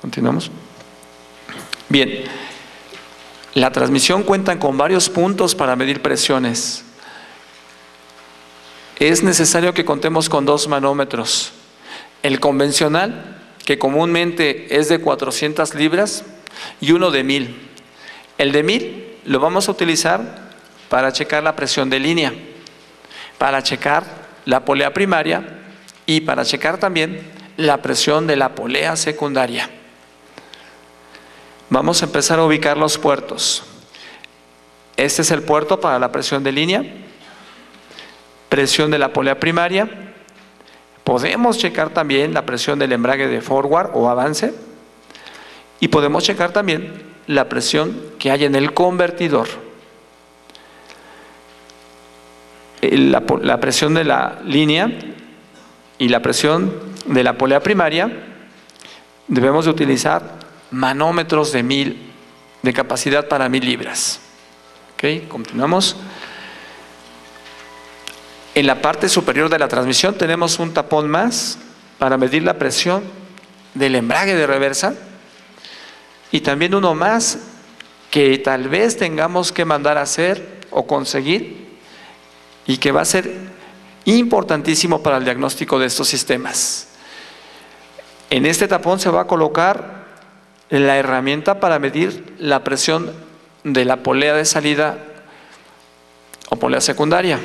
Continuamos. Bien, la transmisión cuenta con varios puntos para medir presiones. Es necesario que contemos con 2 manómetros. El convencional, que comúnmente es de 400 libras, y uno de 1000. El de 1000 lo vamos a utilizar para checar la presión de línea, para checar la polea primaria y para checar también la presión de la polea secundaria. Vamos a empezar a ubicar los puertos. Este es el puerto para la presión de línea, presión de la polea primaria. Podemos checar también la presión del embrague de forward o avance y podemos checar también la presión que hay en el convertidor. La presión de la línea y la presión de la polea primaria, debemos de utilizar manómetros de 1000, de capacidad para 1000 libras. Ok, continuamos. En la parte superior de la transmisión tenemos un tapón más para medir la presión del embrague de reversa y también uno más que tal vez tengamos que mandar a hacer o conseguir y que va a ser importantísimo para el diagnóstico de estos sistemas. En este tapón se va a colocar la herramienta para medir la presión de la polea de salida o polea secundaria.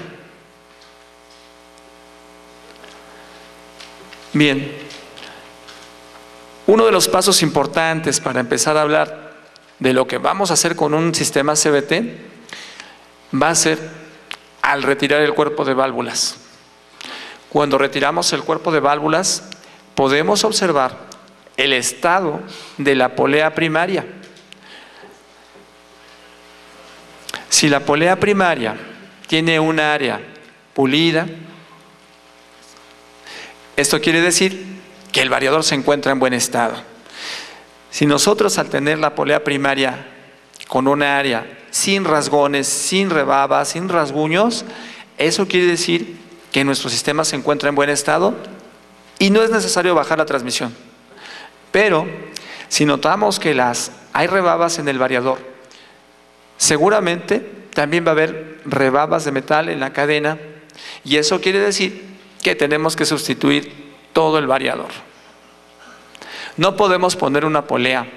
Bien, uno de los pasos importantes para empezar a hablar de lo que vamos a hacer con un sistema CVT va a ser al retirar el cuerpo de válvulas. Cuando retiramos el cuerpo de válvulas, podemos observar el estado de la polea primaria. Si la polea primaria tiene un área pulida, esto quiere decir que el variador se encuentra en buen estado. Si nosotros al tener la polea primaria con una área sin rasgones, sin rebabas, sin rasguños, eso quiere decir que nuestro sistema se encuentra en buen estado y no es necesario bajar la transmisión. Pero si notamos que hay rebabas en el variador, seguramente también va a haber rebabas de metal en la cadena y eso quiere decir que tenemos que sustituir todo el variador. No podemos poner una polea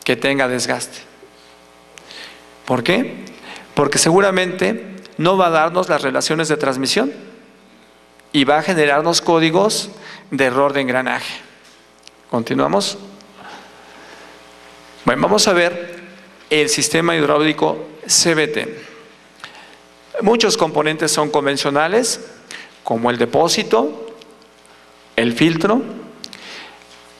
que tenga desgaste. ¿Por qué? Porque seguramente no va a darnos las relaciones de transmisión y va a generarnos códigos de error de engranaje. Continuamos. Bueno, vamos a ver el sistema hidráulico CVT. Muchos componentes son convencionales, como el depósito, el filtro.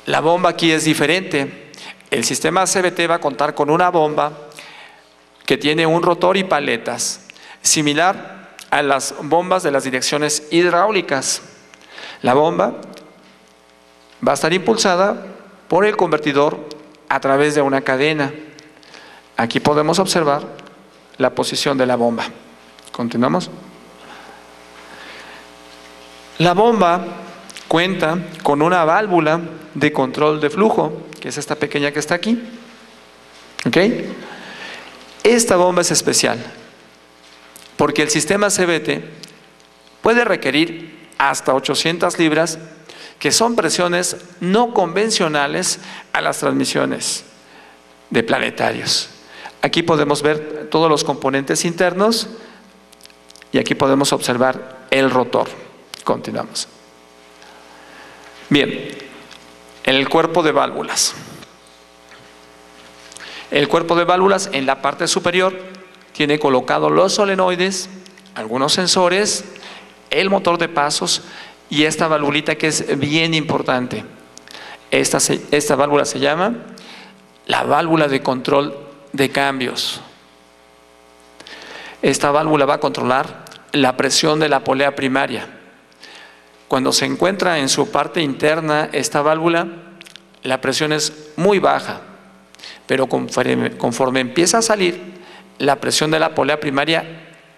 La bomba aquí es diferente. El sistema CVT va a contar con una bomba que tiene un rotor y paletas, similar a las bombas de las direcciones hidráulicas. La bomba va a estar impulsada por el convertidor a través de una cadena. Aquí podemos observar la posición de la bomba. Continuamos. La bomba cuenta con una válvula de control de flujo, que es esta pequeña que está aquí. ¿Ok? Esta bomba es especial porque el sistema CVT puede requerir hasta 800 libras, que son presiones no convencionales a las transmisiones de planetarios. Aquí podemos ver todos los componentes internos y aquí podemos observar el rotor. Continuamos. Bien, el cuerpo de válvulas. El cuerpo de válvulas en la parte superior tiene colocados los solenoides, algunos sensores, el motor de pasos y esta valvulita que es bien importante. Esta válvula se llama la válvula de control de cambios. Esta válvula va a controlar la presión de la polea primaria. Cuando se encuentra en su parte interna esta válvula, la presión es muy baja, pero conforme empieza a salir, la presión de la polea primaria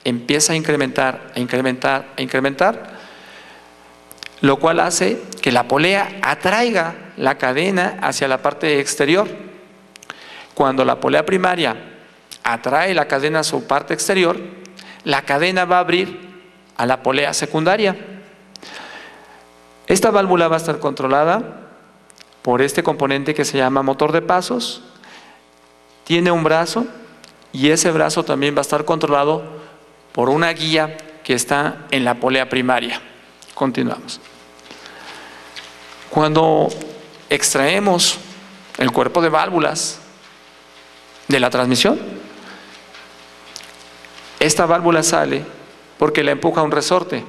empieza a incrementar, lo cual hace que la polea atraiga la cadena hacia la parte exterior. Cuando la polea primaria atrae la cadena a su parte exterior, la cadena va a abrir a la polea secundaria. Esta válvula va a estar controlada por este componente que se llama motor de pasos. Tiene un brazo y ese brazo también va a estar controlado por una guía que está en la polea primaria. Continuamos. Cuando extraemos el cuerpo de válvulas de la transmisión, esta válvula sale porque la empuja un resorte.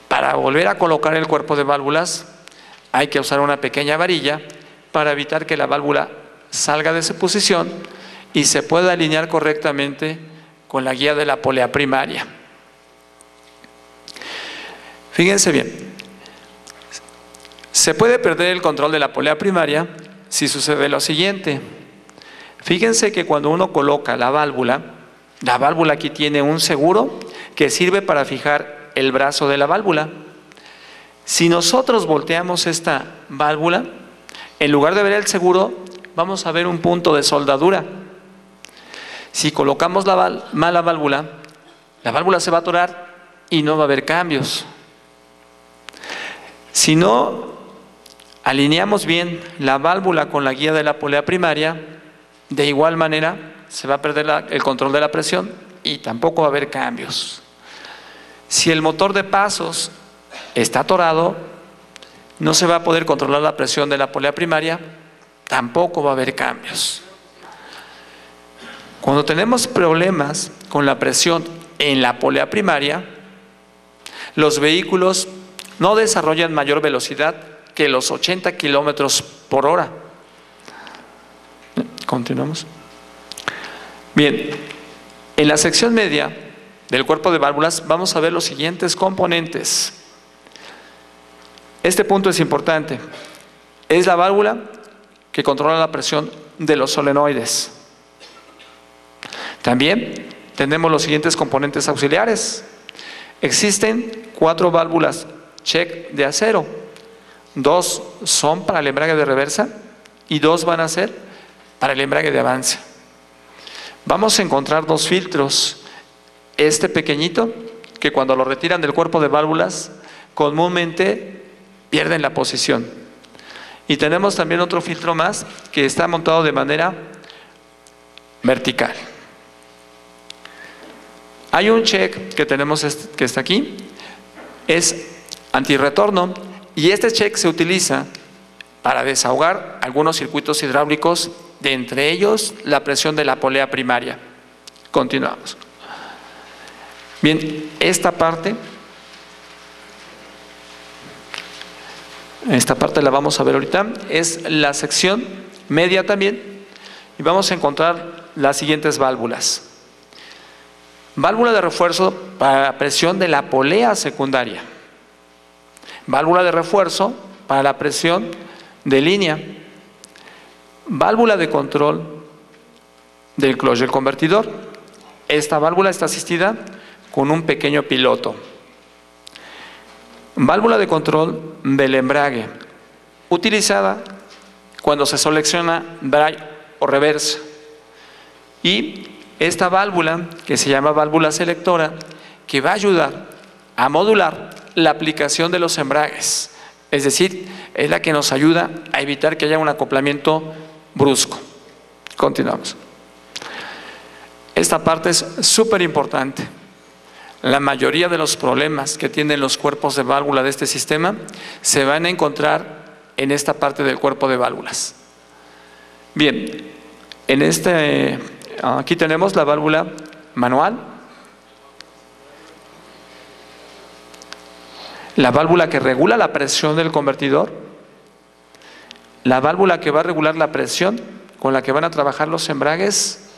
Para volver a colocar el cuerpo de válvulas hay que usar una pequeña varilla para evitar que la válvula salga de su posición y se pueda alinear correctamente con la guía de la polea primaria. Fíjense bien, se puede perder el control de la polea primaria si sucede lo siguiente. Fíjense que cuando uno coloca la válvula aquí tiene un seguro que sirve para fijar el brazo de la válvula. Si nosotros volteamos esta válvula, en lugar de ver el seguro, vamos a ver un punto de soldadura. Si colocamos mal la válvula se va a atorar y no va a haber cambios. Si no alineamos bien la válvula con la guía de la polea primaria, de igual manera se va a perder el control de la presión y tampoco va a haber cambios. Si el motor de pasos está atorado, no se va a poder controlar la presión de la polea primaria, tampoco va a haber cambios. Cuando tenemos problemas con la presión en la polea primaria, los vehículos no desarrollan mayor velocidad que los 80 kilómetros por hora. Continuamos. Bien, en la sección media del cuerpo de válvulas vamos a ver los siguientes componentes. Este punto es importante. Es la válvula que controla la presión de los solenoides. También tenemos los siguientes componentes auxiliares. Existen 4 válvulas check de acero. 2 son para el embrague de reversa y 2 van a ser para el embrague de avance. Vamos a encontrar 2 filtros. Este pequeñito, que cuando lo retiran del cuerpo de válvulas, comúnmente pierden la posición. Y tenemos también otro filtro más que está montado de manera vertical. Hay un check que tenemos que está aquí, es antirretorno, y este check se utiliza para desahogar algunos circuitos hidráulicos, de entre ellos la presión de la polea primaria. Continuamos. Bien, esta parte la vamos a ver ahorita, es la sección media también, y vamos a encontrar las siguientes válvulas. Válvula de refuerzo para la presión de la polea secundaria. Válvula de refuerzo para la presión de línea. Válvula de control del closure convertidor. Esta válvula está asistida con un pequeño piloto. Válvula de control del embrague, utilizada cuando se selecciona drive o reversa. Y esta válvula, que se llama válvula selectora, que va a ayudar a modular la aplicación de los embragues. Es decir, es la que nos ayuda a evitar que haya un acoplamiento brusco. Continuamos. Esta parte es súper importante. La mayoría de los problemas que tienen los cuerpos de válvula de este sistema se van a encontrar en esta parte del cuerpo de válvulas. Bien, aquí tenemos la válvula manual, la válvula que regula la presión del convertidor, la válvula que va a regular la presión con la que van a trabajar los embragues,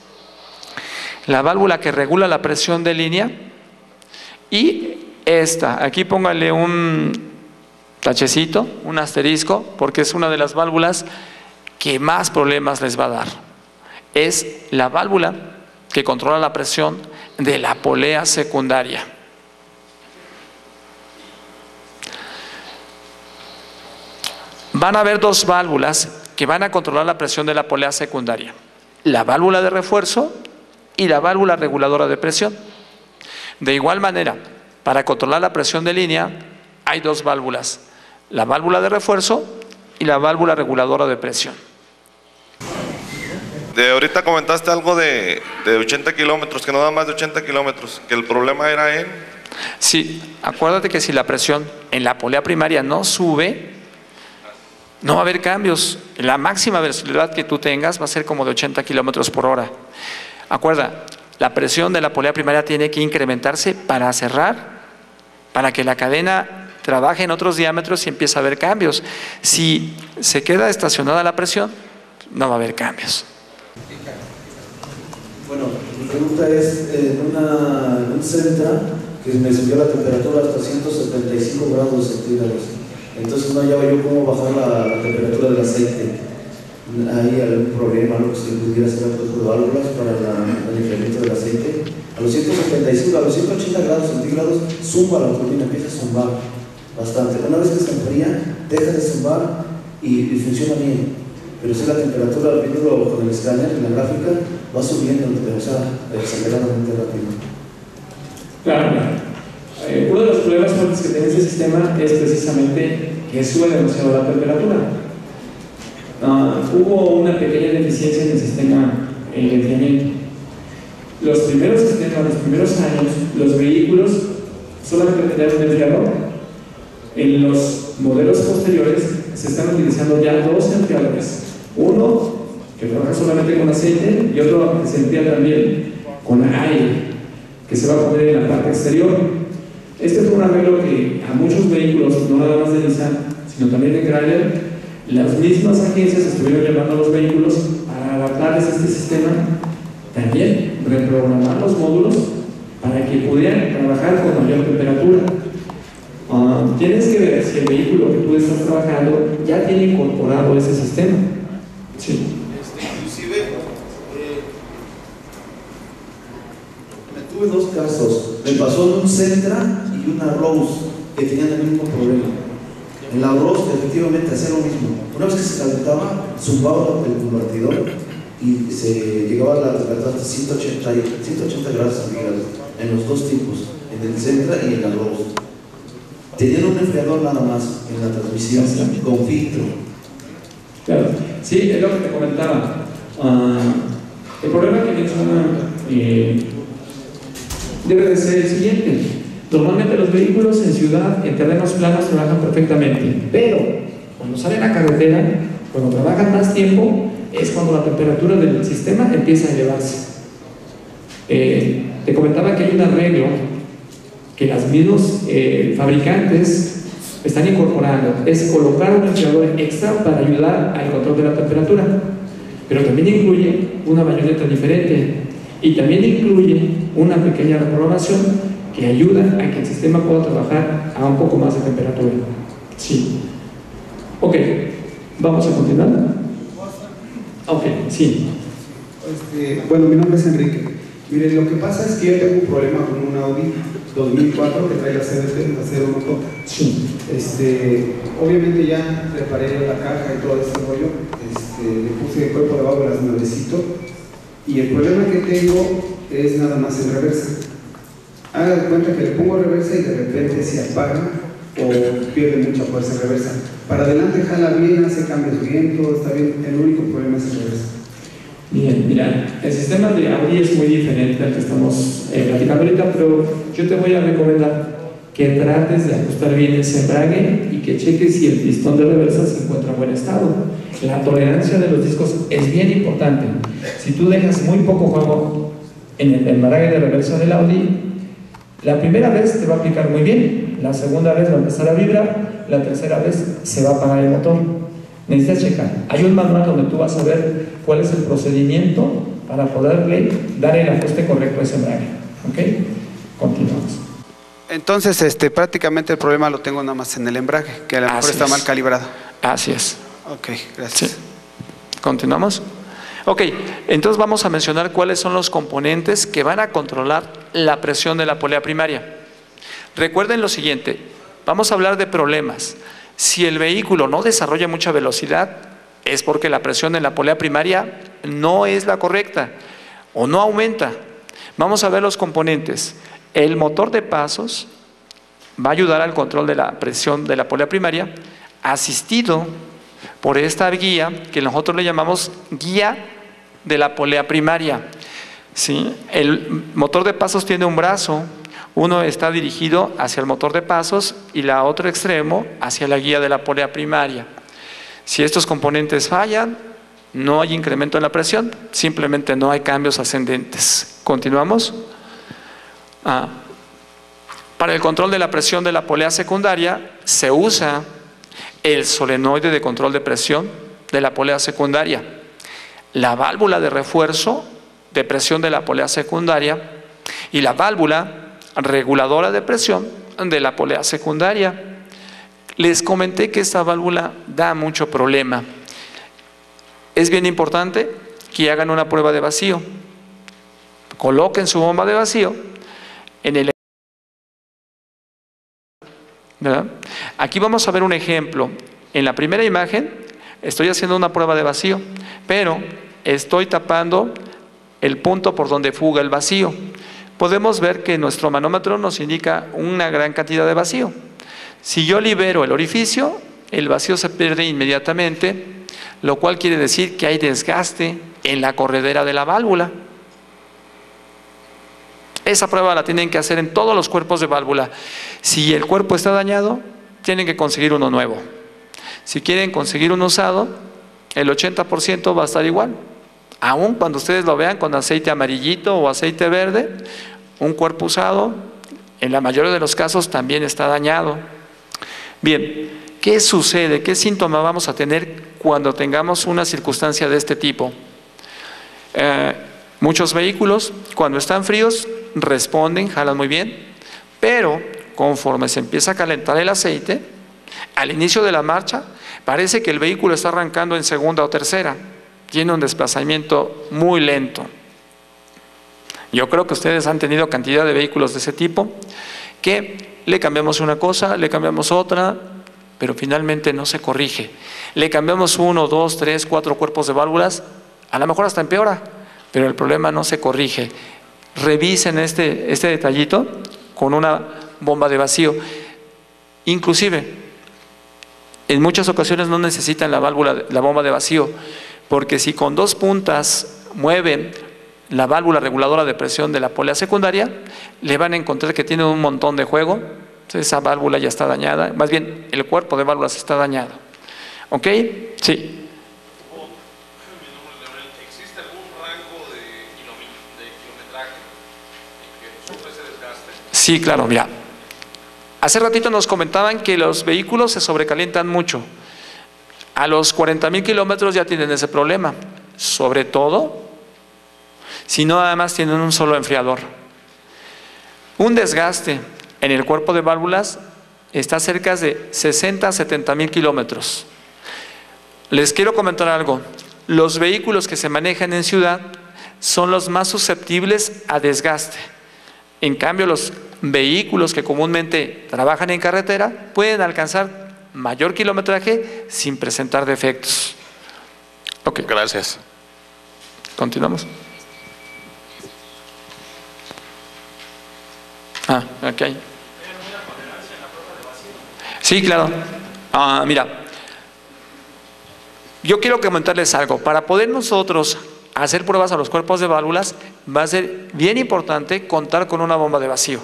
la válvula que regula la presión de línea, y esta, aquí póngale un tachecito, un asterisco, porque es una de las válvulas que más problemas les va a dar. Es la válvula que controla la presión de la polea secundaria. van a haber dos válvulas que van a controlar la presión de la polea secundaria: la válvula de refuerzo y la válvula reguladora de presión. De igual manera, para controlar la presión de línea hay dos válvulas: la válvula de refuerzo y la válvula reguladora de presión. Ahorita comentaste algo de 80 kilómetros, que no da más de 80 kilómetros, que el problema era en... Sí, acuérdate que si la presión en la polea primaria no sube, no va a haber cambios. La máxima velocidad que tú tengas va a ser como de 80 kilómetros por hora. Acuerda, la presión de la polea primaria tiene que incrementarse para cerrar, para que la cadena trabaje en otros diámetros y empiece a haber cambios. Si se queda estacionada la presión, no va a haber cambios. Bueno, mi pregunta es, en un Sentra que me subió la temperatura hasta 175 grados centígrados, entonces no hallaba yo cómo bajar la temperatura del aceite. ¿Hay algún problema, algo que se pudiera hacer a de válvulas para el enfriamiento del aceite? A los 175, a los 180 grados centígrados zumba la turbina, empieza a zumbar bastante. Una vez que se enfría, deja de zumbar y funciona bien. Pero si la temperatura, viéndolo con el escáner en la gráfica, va subiendo, o sea, aceleradamente rápido. Claro, uno de los problemas fuertes que tiene este sistema es precisamente que sube demasiado la temperatura. Hubo una pequeña deficiencia en el sistema de enfriamiento. Los primeros sistemas, los primeros años, los vehículos solamente tenían un enfriador. En los modelos posteriores se están utilizando ya dos enfriadores. Uno que trabaja solamente con aceite y otro que se enfría también con aire, que se va a poner en la parte exterior. Este fue un arreglo que a muchos vehículos, no nada más de Nissan, sino también de Chrysler, las mismas agencias estuvieron llamando a los vehículos para adaptarles a este sistema, también reprogramar los módulos para que pudieran trabajar con mayor temperatura. Tienes que ver si el vehículo que tú estás trabajando ya tiene incorporado ese sistema. Sí. Inclusive, me tuve dos casos. Me pasó en un Sentra y una Rose que tenían el mismo problema. En la Rose efectivamente hacía lo mismo. Una vez que se calentaba, zumbaba el convertidor y se llegaba a la temperatura hasta 180 grados centígrados en los dos tipos, en el Sentra y en la Rose. Tenían un enfriador nada más en la transmisión, con filtro. Claro, sí, es lo que te comentaba. El problema que menciona debe de ser el siguiente. Normalmente los vehículos en ciudad, en terrenos planos, trabajan perfectamente, pero cuando salen a carretera, cuando trabajan más tiempo, es cuando la temperatura del sistema empieza a elevarse. Te comentaba que hay un arreglo que los mismos fabricantes están incorporando, es colocar un enfriador extra para ayudar al control de la temperatura, pero también incluye una bayoneta diferente y también incluye una pequeña reprogramación que ayuda a que el sistema pueda trabajar a un poco más de temperatura. Sí. Ok, vamos a continuar. Ok, sí. Bueno, mi nombre es Enrique. Mire, lo que pasa es que yo tengo un problema con un Audi 2004 que trae la CVT, acero motor. Sí. Obviamente ya reparé la caja y todo este rollo, le puse el cuerpo de válvulas nuevecito y el problema que tengo es nada más en reversa. Haga de cuenta que le pongo reversa y de repente se apaga o pierde mucha fuerza en reversa. Para adelante jala bien, hace cambios bien, todo está bien, el único problema es en reversa. Bien, mira, el sistema de Audi es muy diferente al que estamos platicando ahorita, pero yo te voy a recomendar que trates de ajustar bien ese embrague y que cheques si el pistón de reversa se encuentra en buen estado. La tolerancia de los discos es bien importante. Si tú dejas muy poco juego en el embrague de reversa del Audi, la primera vez te va a aplicar muy bien, la segunda vez va a empezar a vibrar, la tercera vez se va a apagar el motor. Necesitas checar. Hay un manual donde tú vas a ver cuál es el procedimiento para poderle dar el ajuste correcto a ese embrague. ¿Ok? Continuamos. Entonces, prácticamente el problema lo tengo nada más en el embrague, que a lo mejor está mal calibrado. Así es. Ok, gracias. Sí. ¿Continuamos? Ok, entonces vamos a mencionar cuáles son los componentes que van a controlar la presión de la polea primaria. Recuerden lo siguiente, vamos a hablar de problemas. Si el vehículo no desarrolla mucha velocidad, es porque la presión en la polea primaria no es la correcta o no aumenta. Vamos a ver los componentes. El motor de pasos va a ayudar al control de la presión de la polea primaria, asistido por esta guía que nosotros le llamamos guía de la polea primaria. ¿Sí? El motor de pasos tiene un brazo, uno está dirigido hacia el motor de pasos y el otro extremo hacia la guía de la polea primaria. Si estos componentes fallan, no hay incremento en la presión, simplemente no hay cambios ascendentes. ¿Continuamos? Para el control de la presión de la polea secundaria se usa el solenoide de control de presión de la polea secundaria, la válvula de refuerzo de presión de la polea secundaria y la válvula reguladora de presión de la polea secundaria. Les comenté que esta válvula da mucho problema. Es bien importante que hagan una prueba de vacío. Coloquen su bomba de vacío en el... ¿verdad? Aquí vamos a ver un ejemplo. En la primera imagen estoy haciendo una prueba de vacío, pero estoy tapando el punto por donde fuga el vacío. Podemos ver que nuestro manómetro nos indica una gran cantidad de vacío. Si yo libero el orificio, el vacío se pierde inmediatamente, lo cual quiere decir que hay desgaste en la corredera de la válvula. Esa prueba la tienen que hacer en todos los cuerpos de válvula. Si el cuerpo está dañado, tienen que conseguir uno nuevo. Si quieren conseguir uno usado, el 80% va a estar igual. Aún cuando ustedes lo vean con aceite amarillito o aceite verde, un cuerpo usado, en la mayoría de los casos también está dañado. Bien, ¿qué sucede? ¿Qué síntoma vamos a tener cuando tengamos una circunstancia de este tipo? Muchos vehículos, cuando están fríos, responden, jalan muy bien, pero conforme se empieza a calentar el aceite, al inicio de la marcha, parece que el vehículo está arrancando en segunda o tercera. Tiene un desplazamiento muy lento. Yo creo que ustedes han tenido cantidad de vehículos de ese tipo, que le cambiamos una cosa, le cambiamos otra, pero finalmente no se corrige. Le cambiamos 1, 2, 3, 4 cuerpos de válvulas, a lo mejor hasta empeora, pero el problema no se corrige. Revisen este detallito con una bomba de vacío. Inclusive, en muchas ocasiones no necesitan la bomba de vacío, porque si con 2 puntas mueven la válvula reguladora de presión de la polea secundaria, le van a encontrar que tiene un montón de juego. Entonces esa válvula ya está dañada, más bien el cuerpo de válvulas está dañado. ¿Ok? Sí. ¿Existe algún rango de kilometraje en que sufre ese desgaste? Sí, claro, mira. Hace ratito nos comentaban que los vehículos se sobrecalientan mucho. A los 40,000 kilómetros ya tienen ese problema, sobre todo si no además tienen un solo enfriador. Un desgaste en el cuerpo de válvulas está cerca de 60 a 70,000 kilómetros. Les quiero comentar algo. Los vehículos que se manejan en ciudad son los más susceptibles a desgaste. En cambio, los vehículos que comúnmente trabajan en carretera pueden alcanzar mayor kilometraje sin presentar defectos. Ok. Gracias. Continuamos. Ok. Sí, claro. Mira, yo quiero comentarles algo. Para poder nosotros hacer pruebas a los cuerpos de válvulas, va a ser bien importante contar con una bomba de vacío.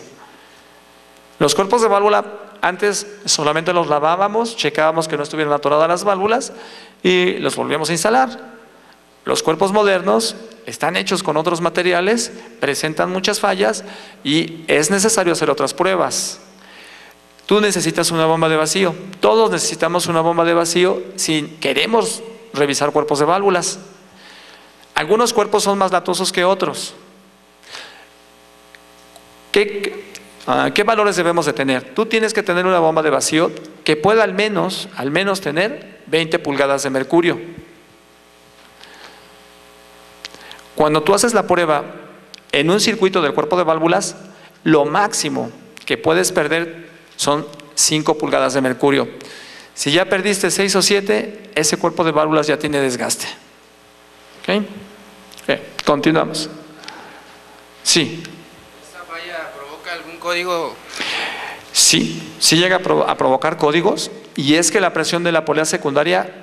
Los cuerpos de válvula antes solamente los lavábamos, checábamos que no estuvieran atoradas las válvulas y los volvíamos a instalar. Los cuerpos modernos están hechos con otros materiales, presentan muchas fallas y es necesario hacer otras pruebas. Tú necesitas una bomba de vacío, todos necesitamos una bomba de vacío si queremos revisar cuerpos de válvulas. Algunos cuerpos son más latosos que otros. ¿Qué valores debemos de tener? Tú tienes que tener una bomba de vacío que pueda al menos tener 20 pulgadas de mercurio. Cuando tú haces la prueba en un circuito del cuerpo de válvulas, lo máximo que puedes perder son 5 pulgadas de mercurio. Si ya perdiste 6 o 7, ese cuerpo de válvulas ya tiene desgaste. ¿Ok? Continuamos. Sí. ¿Esa falla provoca algún código? Sí, sí llega a provocar códigos, y es que la presión de la polea secundaria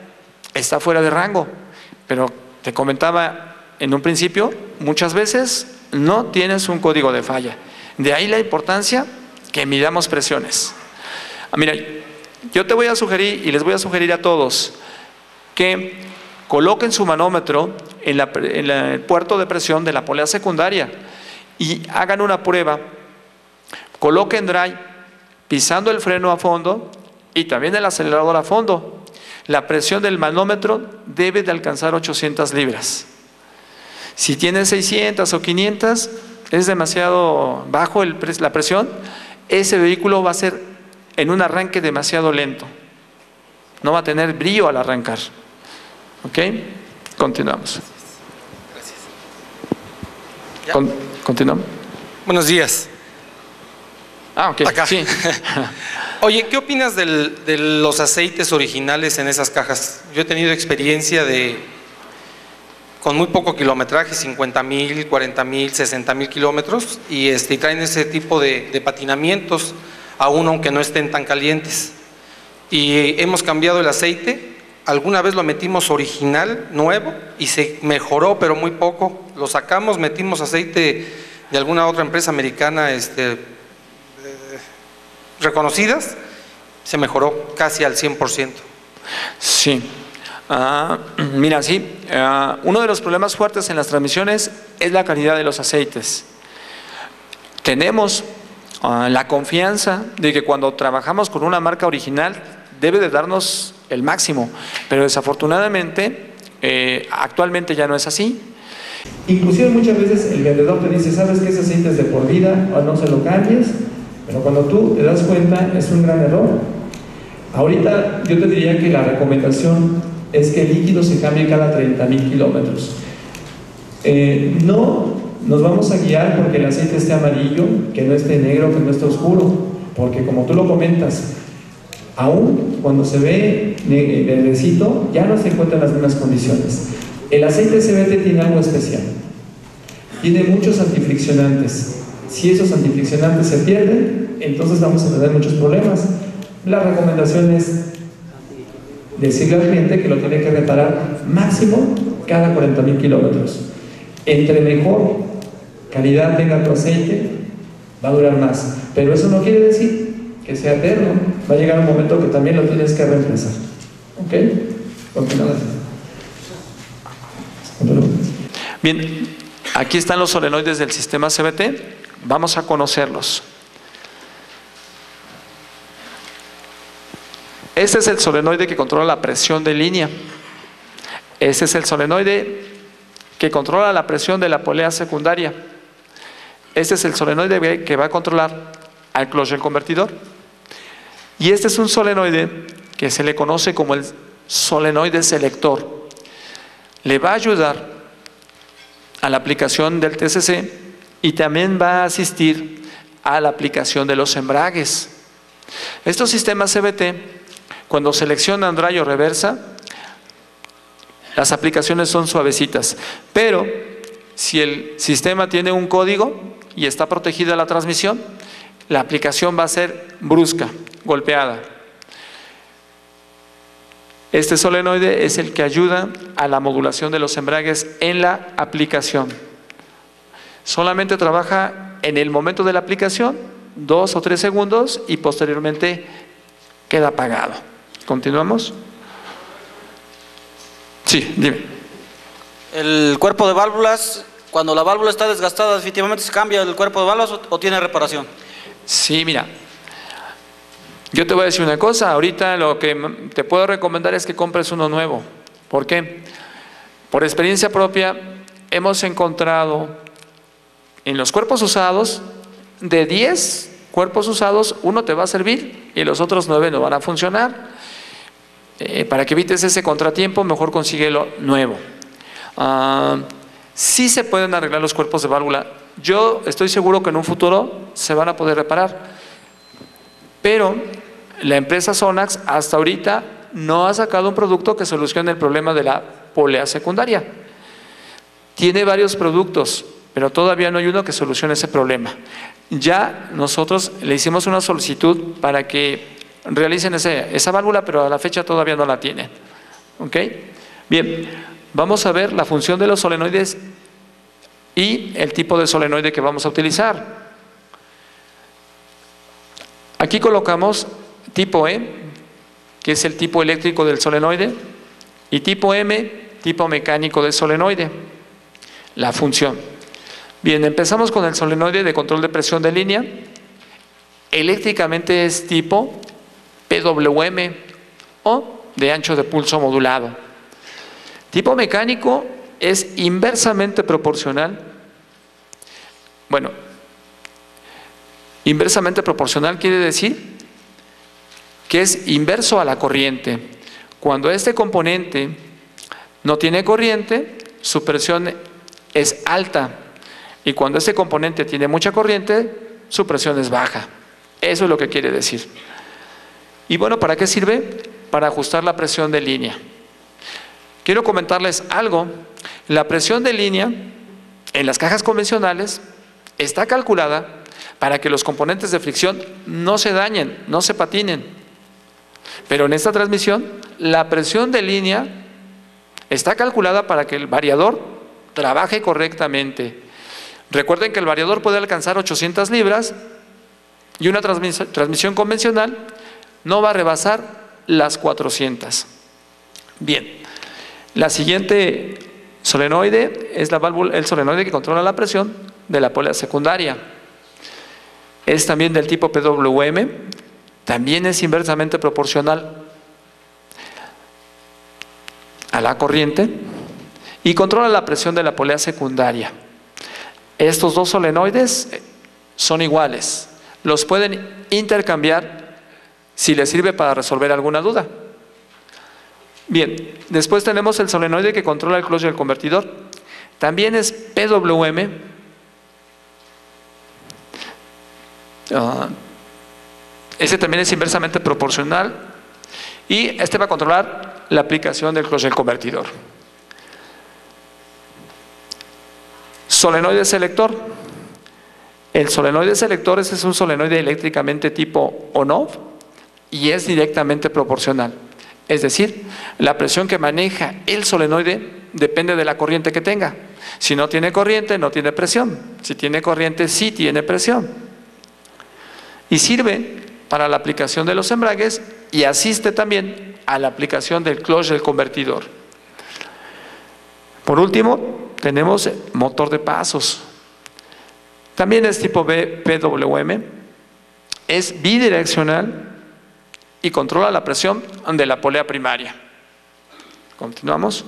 está fuera de rango. Pero te comentaba en un principio, muchas veces no tienes un código de falla. De ahí la importancia que midamos presiones. Mira, yo te voy a sugerir, y les voy a sugerir a todos, que coloquen su manómetro en el puerto de presión de la polea secundaria y hagan una prueba. Coloquen dry, pisando el freno a fondo y también el acelerador a fondo. La presión del manómetro debe de alcanzar 800 libras. Si tiene 600 o 500, es demasiado bajo la presión. Ese vehículo va a ser en un arranque demasiado lento. No va a tener brío al arrancar. ¿Ok? Continuamos. Gracias. Continuamos. Buenos días. Ok. Acá. Sí. Oye, ¿qué opinas de los aceites originales en esas cajas? Yo he tenido experiencia con muy poco kilometraje, 50,000, 40,000, 60,000 kilómetros, y traen ese tipo de patinamientos, aún aunque no estén tan calientes. Y hemos cambiado el aceite. Alguna vez lo metimos original, nuevo, y se mejoró, pero muy poco. Lo sacamos, metimos aceite de alguna otra empresa americana reconocidas, se mejoró casi al 100%. Sí. Mira, sí, uno de los problemas fuertes en las transmisiones es la calidad de los aceites. Tenemos la confianza de que cuando trabajamos con una marca original debe de darnos el máximo, pero desafortunadamente actualmente ya no es así. Inclusive muchas veces el vendedor te dice, sabes que ese aceite es de por vida o no se lo cambies, pero cuando tú te das cuenta es un gran error. Ahorita yo te diría que la recomendación es que el líquido se cambie cada 30,000 kilómetros. No nos vamos a guiar porque el aceite esté amarillo, que no esté negro, que no esté oscuro, porque como tú lo comentas, aún cuando se ve verdecito, ya no se encuentran las mismas condiciones. El aceite CVT tiene algo especial, tiene muchos antifriccionantes. Si esos antifriccionantes se pierden, entonces vamos a tener muchos problemas. La recomendación es decirle al cliente que lo tiene que reparar máximo cada 40,000 kilómetros. Entre mejor calidad tenga tu aceite, va a durar más. Pero eso no quiere decir que sea eterno. Va a llegar un momento que también lo tienes que reemplazar. ¿Ok? Continuamos. Bien, aquí están los solenoides del sistema CVT. Vamos a conocerlos. Este es el solenoide que controla la presión de línea. Este es el solenoide que controla la presión de la polea secundaria. Este es el solenoide que va a controlar al closure convertidor. Y este es un solenoide que se le conoce como el solenoide selector. Le va a ayudar a la aplicación del TCC y también va a asistir a la aplicación de los embragues. Estos sistemas CVT, cuando seleccionan dry o reversa, las aplicaciones son suavecitas, pero si el sistema tiene un código y está protegida la transmisión, la aplicación va a ser brusca, golpeada. Este solenoide es el que ayuda a la modulación de los embragues en la aplicación. Solamente trabaja en el momento de la aplicación, 2 o 3 segundos, y posteriormente queda apagado. ¿Continuamos? Sí, dime. El cuerpo de válvulas, cuando la válvula está desgastada, definitivamente se cambia el cuerpo de válvulas o tiene reparación. Sí, mira, yo te voy a decir una cosa. Ahorita lo que te puedo recomendar es que compres uno nuevo. ¿Por qué? Por experiencia propia hemos encontrado en los cuerpos usados, de 10 cuerpos usados, uno te va a servir y los otros 9 no van a funcionar. Para que evites ese contratiempo, mejor consíguelo nuevo. Sí se pueden arreglar los cuerpos de válvula. Yo estoy seguro que en un futuro se van a poder reparar. Pero la empresa Sonax hasta ahorita no ha sacado un producto que solucione el problema de la polea secundaria. Tiene varios productos, pero todavía no hay uno que solucione ese problema. Ya nosotros le hicimos una solicitud para que realicen esa válvula, pero a la fecha todavía no la tienen. ¿Ok? Bien, vamos a ver la función de los solenoides y el tipo de solenoide que vamos a utilizar. Aquí colocamos tipo E, que es el tipo eléctrico del solenoide, y tipo M, tipo mecánico del solenoide. La función. Bien, empezamos con el solenoide de control de presión de línea. Eléctricamente es tipo PWM o de ancho de pulso modulado. Tipo mecánico es inversamente proporcional. Bueno, inversamente proporcional quiere decir que es inverso a la corriente. Cuando este componente no tiene corriente, su presión es alta, y cuando este componente tiene mucha corriente, su presión es baja. Eso es lo que quiere decir. Y bueno, ¿para qué sirve? Para ajustar la presión de línea. Quiero comentarles algo. La presión de línea en las cajas convencionales está calculada para que los componentes de fricción no se dañen, no se patinen. Pero en esta transmisión, la presión de línea está calculada para que el variador trabaje correctamente. Recuerden que el variador puede alcanzar 800 libras y una transmisión convencional no va a rebasar las 400. Bien, la siguiente solenoide es el solenoide que controla la presión de la polea secundaria. Es también del tipo PWM, también es inversamente proporcional a la corriente y controla la presión de la polea secundaria. Estos dos solenoides son iguales, los pueden intercambiar si les sirve para resolver alguna duda. Bien, después tenemos el solenoide que controla el clutch del convertidor, también es PWM. Este también es inversamente proporcional y este va a controlar la aplicación del clutch del convertidor. Solenoide selector. El solenoide selector es un solenoide eléctricamente tipo on-off y es directamente proporcional. Es decir, la presión que maneja el solenoide depende de la corriente que tenga. Si no tiene corriente, no tiene presión. Si tiene corriente, sí tiene presión. Y sirve para la aplicación de los embragues y asiste también a la aplicación del clutch del convertidor. Por último, tenemos motor de pasos. También es tipo PWM, es bidireccional y controla la presión de la polea primaria. Continuamos.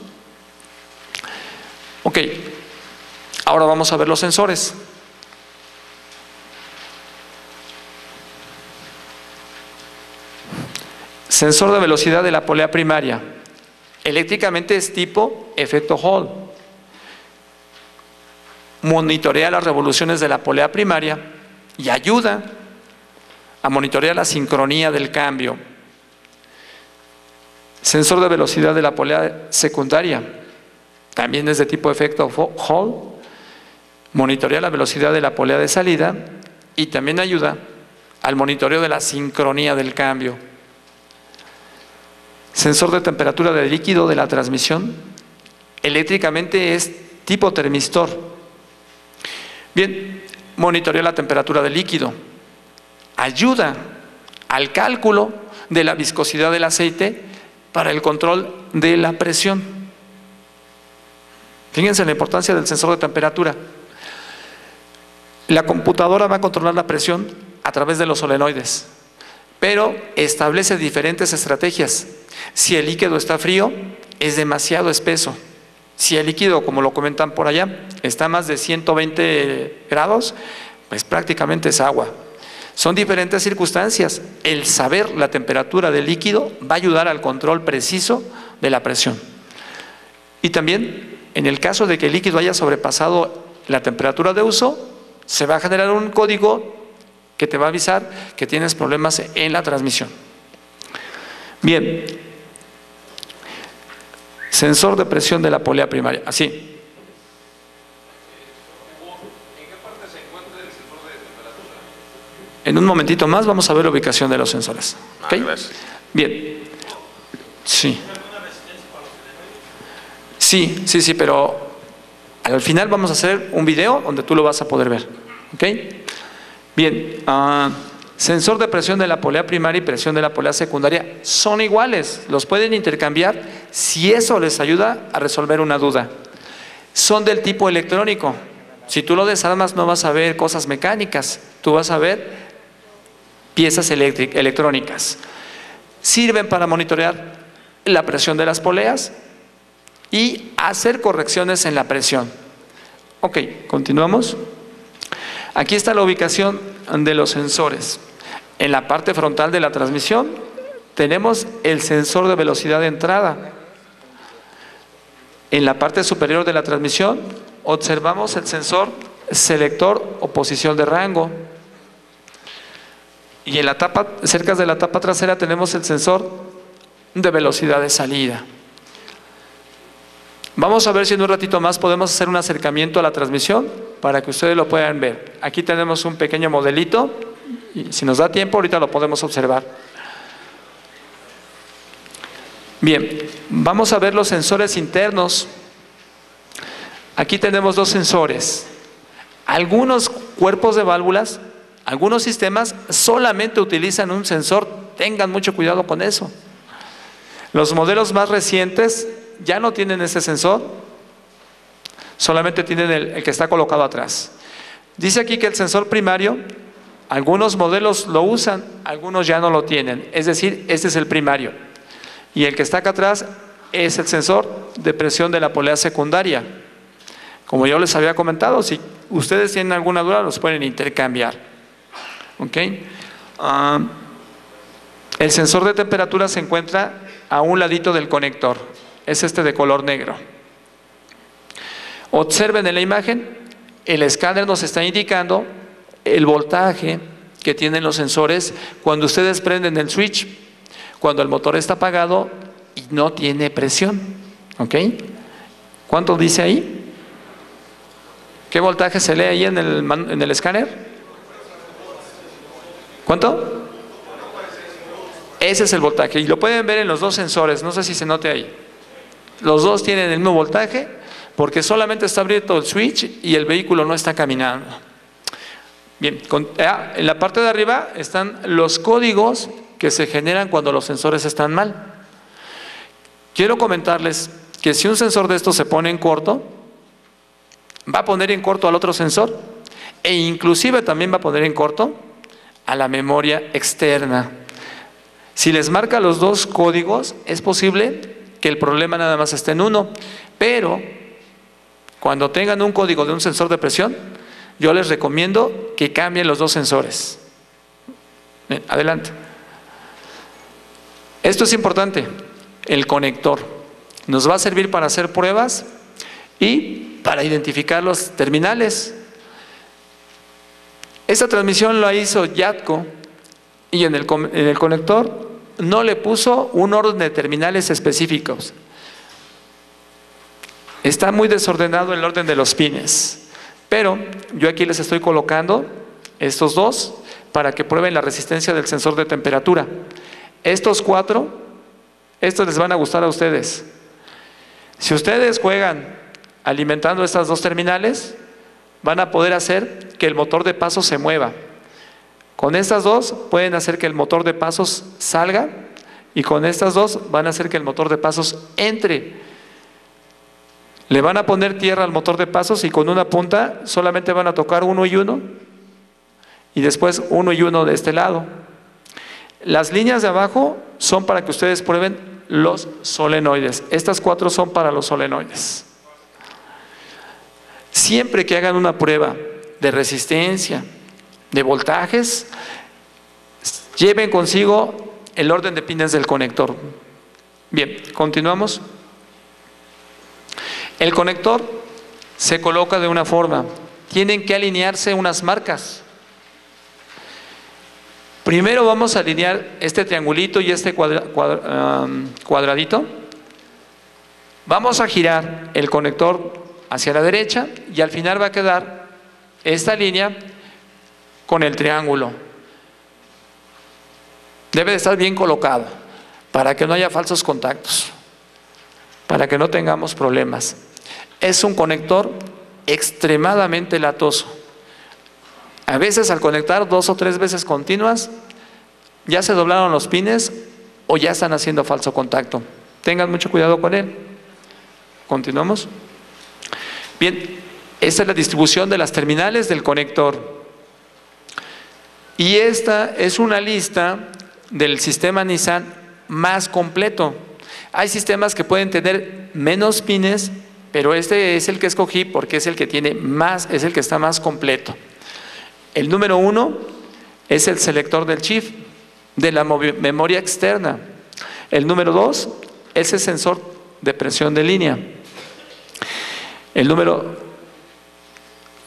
Ok, ahora vamos a ver los sensores. Sensor de velocidad de la polea primaria. Eléctricamente es tipo efecto Hall. Monitorea las revoluciones de la polea primaria y ayuda a monitorear la sincronía del cambio. Sensor de velocidad de la polea secundaria. También es de tipo efecto Hall. Monitorea la velocidad de la polea de salida y también ayuda al monitoreo de la sincronía del cambio. Sensor de temperatura del líquido de la transmisión. Eléctricamente es tipo termistor. Bien, monitorea la temperatura del líquido. Ayuda al cálculo de la viscosidad del aceite para el control de la presión. Fíjense la importancia del sensor de temperatura. La computadora va a controlar la presión a través de los solenoides, pero establece diferentes estrategias. Si el líquido está frío, es demasiado espeso. Si el líquido, como lo comentan por allá, está a más de 120 grados, pues prácticamente es agua. Son diferentes circunstancias. El saber la temperatura del líquido va a ayudar al control preciso de la presión. Y también, en el caso de que el líquido haya sobrepasado la temperatura de uso, se va a generar un código que te va a avisar que tienes problemas en la transmisión. Bien. Sensor de presión de la polea primaria. Así. ¿En qué parte se encuentra el sensor de temperatura? En un momentito más vamos a ver la ubicación de los sensores. ¿Ok? Gracias. Bien. Sí. Sí, pero al final vamos a hacer un video donde tú lo vas a poder ver. ¿Ok? Bien. Sensor de presión de la polea primaria y presión de la polea secundaria son iguales, los pueden intercambiar si eso les ayuda a resolver una duda. Son del tipo electrónico. Si tú lo desarmas no vas a ver cosas mecánicas, tú vas a ver piezas electrónicas. Sirven para monitorear la presión de las poleas y hacer correcciones en la presión. Ok, continuamos. Aquí está la ubicación de los sensores. En la parte frontal de la transmisión tenemos el sensor de velocidad de entrada. En la parte superior de la transmisión observamos el sensor selector o posición de rango. Y en la tapa, cerca de la tapa trasera tenemos el sensor de velocidad de salida. Vamos a ver si en un ratito más podemos hacer un acercamiento a la transmisión para que ustedes lo puedan ver. Aquí tenemos un pequeño modelito y si nos da tiempo ahorita lo podemos observar. Bien, vamos a ver los sensores internos. Aquí tenemos dos sensores. Algunos cuerpos de válvulas, algunos sistemas solamente utilizan un sensor. Tengan mucho cuidado con eso. Los modelos más recientes ya no tienen ese sensor, solamente tienen el que está colocado atrás. Dice aquí que el sensor primario, algunos modelos lo usan, algunos ya no lo tienen, es decir, este es el primario. Y el que está acá atrás es el sensor de presión de la polea secundaria. Como yo les había comentado, si ustedes tienen alguna duda, los pueden intercambiar. ¿Ok? El sensor de temperatura se encuentra a un ladito del conector. Es este de color negro. Observen en la imagen, el escáner nos está indicando el voltaje que tienen los sensores cuando ustedes prenden el switch, cuando el motor está apagado y no tiene presión. ¿Ok? ¿Cuánto dice ahí? ¿Qué voltaje se lee ahí en el escáner? ¿Cuánto? Ese es el voltaje y lo pueden ver en los dos sensores, no sé si se note ahí. Los dos tienen el mismo voltaje porque solamente está abierto el switch y el vehículo no está caminando. Bien, en la parte de arriba están los códigos que se generan cuando los sensores están mal. Quiero comentarles que si un sensor de estos se pone en corto, va a poner en corto al otro sensor e inclusive también va a poner en corto a la memoria externa. Si les marca los dos códigos, es posible que el problema nada más esté en uno, pero cuando tengan un código de un sensor de presión, yo les recomiendo que cambien los dos sensores. Bien, adelante. Esto es importante, el conector. Nos va a servir para hacer pruebas y para identificar los terminales. Esta transmisión la hizo Yatco y en el conector no le puso un orden de terminales específicos. Está muy desordenado el orden de los pines, pero yo aquí les estoy colocando estos dos para que prueben la resistencia del sensor de temperatura. Estos 4, estos les van a gustar a ustedes. Si ustedes juegan alimentando estas dos terminales, van a poder hacer que el motor de pasos se mueva. Con estas dos pueden hacer que el motor de pasos salga y con estas dos van a hacer que el motor de pasos entre. Le van a poner tierra al motor de pasos y con una punta solamente van a tocar 1 y 1 y después 1 y 1 de este lado. Las líneas de abajo son para que ustedes prueben los solenoides. Estas 4 son para los solenoides. Siempre que hagan una prueba de resistencia, de voltajes, lleven consigo el orden de pines del conector. Bien, continuamos. El conector se coloca de una forma. Tienen que alinearse unas marcas. Primero vamos a alinear este triangulito y este cuadradito. Vamos a girar el conector hacia la derecha y al final va a quedar esta línea con el triángulo. Debe de estar bien colocado para que no haya falsos contactos, para que no tengamos problemas. Es un conector extremadamente latoso. A veces al conectar 2 o 3 veces continuas, ya se doblaron los pines o ya están haciendo falso contacto. Tengan mucho cuidado con él. Continuamos. Bien, esta es la distribución de las terminales del conector. Y esta es una lista del sistema Nissan más completo. Hay sistemas que pueden tener menos pines, pero este es el que escogí porque es el que tiene más, es el que está más completo. El número 1 es el selector del chip de la memoria externa. El número 2 es el sensor de presión de línea. Es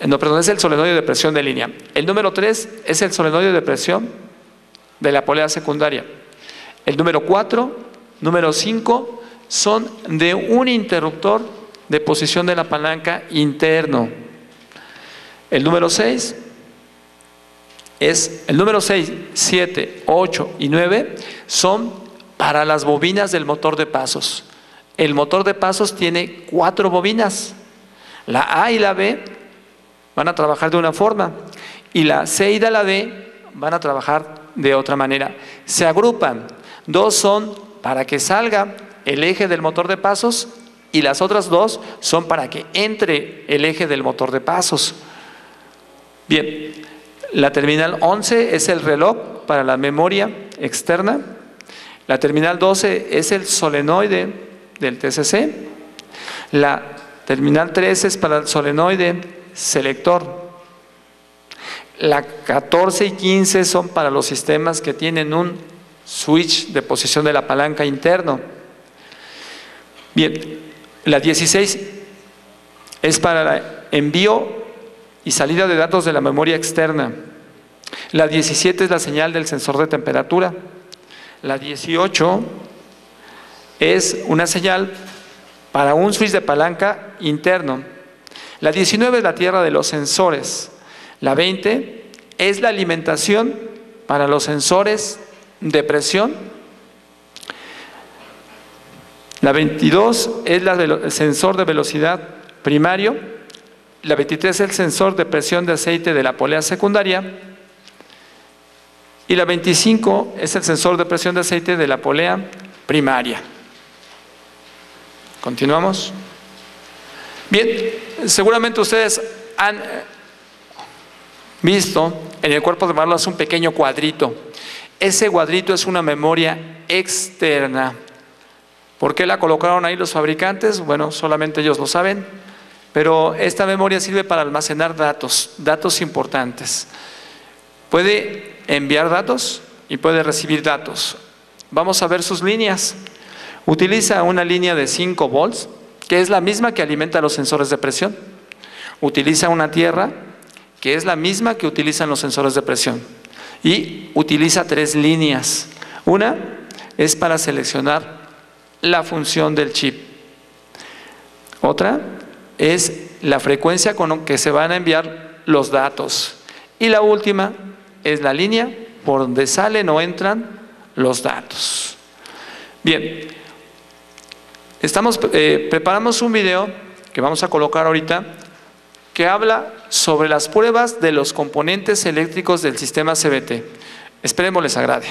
el solenoide de presión de línea. El número 3 es el solenoide de presión de la polea secundaria. El número 4, número 5 son de un interruptor de posición de la palanca interno. El número 6 es el número 6, 7, 8 y 9 son para las bobinas del motor de pasos. El motor de pasos tiene 4 bobinas. La A y la B van a trabajar de una forma y la C y la D van a trabajar de otra manera. Se agrupan. 2 son para que salga el eje del motor de pasos y las otras 2 son para que entre el eje del motor de pasos. Bien. La terminal 11 es el reloj para la memoria externa. La terminal 12 es el solenoide del TCC. La terminal 13 es para el solenoide selector. La 14 y 15 son para los sistemas que tienen un switch de posición de la palanca interno. Bien, la 16 es para el envío y salida de datos de la memoria externa. La 17 es la señal del sensor de temperatura. La 18 es una señal para un switch de palanca interno. La 19 es la tierra de los sensores. La 20 es la alimentación para los sensores de presión. La 22 es el sensor de velocidad primario. La 23 es el sensor de presión de aceite de la polea secundaria. Y la 25 es el sensor de presión de aceite de la polea primaria. Continuamos. Bien, seguramente ustedes han visto en el cuerpo de válvulas un pequeño cuadrito. Ese cuadrito es una memoria externa. ¿Por qué la colocaron ahí los fabricantes? Bueno, solamente ellos lo saben. Pero esta memoria sirve para almacenar datos importantes. Puede enviar datos y puede recibir datos. Vamos a ver sus líneas. Utiliza una línea de 5 volts, que es la misma que alimenta los sensores de presión. Utiliza una tierra, que es la misma que utilizan los sensores de presión. Y utiliza 3 líneas. Una es para seleccionar la función del chip. Otra es la frecuencia con que se van a enviar los datos. Y la última es la línea por donde salen o entran los datos. Bien, preparamos un video que vamos a colocar ahorita que habla sobre las pruebas de los componentes eléctricos del sistema CVT. Esperemos les agrade.